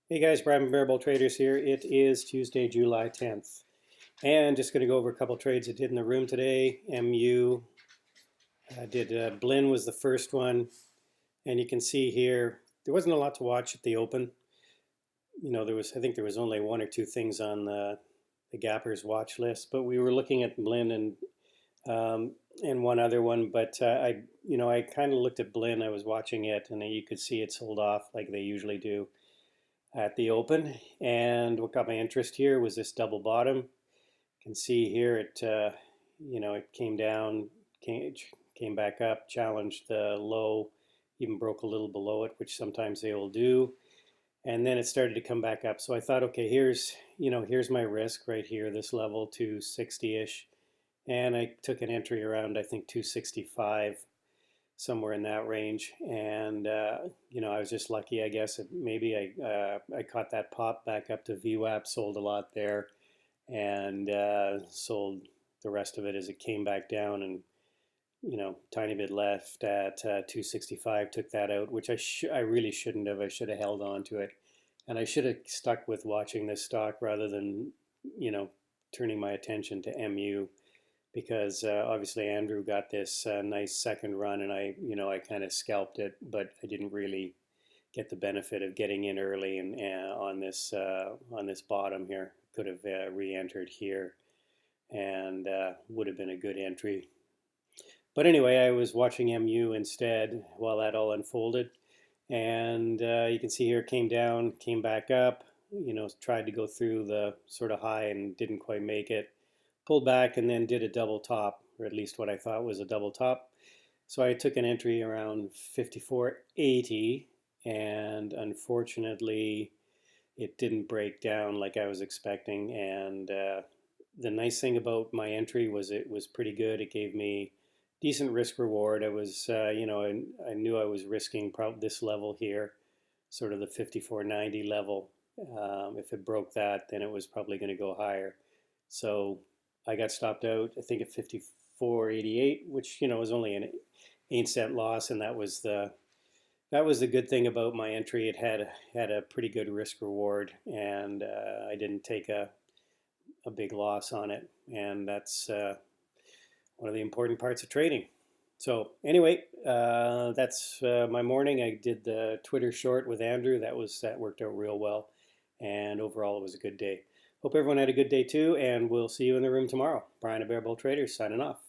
Hey guys, Brian from Variable Traders here. It is Tuesday, July 10th. And just going to go over a couple trades I did in the room today. MU, BLIN was the first one. And you can see here, there wasn't a lot to watch at the open. I think there was only one or two things on the Gappers watch list. But we were looking at BLIN and one other one. But I kind of looked at BLIN. I was watching it, and you could see it sold off like they usually do at the open. And what got my interest here was this double bottom. You can see here it came down, came back up, challenged the low, even broke a little below it, which sometimes they will do. And then it started to come back up. So I thought, okay, here's my risk right here, this level 260-ish. And I took an entry around, I think, 265, somewhere in that range. And I was just lucky, I guess. Maybe I caught that pop back up to VWAP, sold a lot there, and sold the rest of it as it came back down. And tiny bit left at 265. Took that out, which I really shouldn't have. I should have held on to it, and I should have stuck with watching this stock rather than turning my attention to MU, because obviously Andrew got this nice second run, and I kind of scalped it, but I didn't really get the benefit of getting in early and on this bottom here. Could have re-entered here, and would have been a good entry. But anyway, I was watching MU instead while that all unfolded, and you can see here it came down, came back up. Tried to go through the sort of high and didn't quite make it, pulled back, and then did a double top, or at least what I thought was a double top. So I took an entry around 54.80, and unfortunately it didn't break down like I was expecting. And the nice thing about my entry was it was pretty good. It gave me decent risk reward. I was, I knew I was risking probably this level here, sort of the 54.90 level. If it broke that, then it was probably going to go higher. So I got stopped out, I think, at 54.88, which was only an 8-cent loss, and that was the good thing about my entry. It had a pretty good risk reward, and I didn't take a big loss on it, and that's one of the important parts of trading. So anyway, that's my morning. I did the Twitter short with Andrew. That worked out real well, and overall it was a good day. Hope everyone had a good day too, and we'll see you in the room tomorrow. Brian of Bear Bull Traders signing off.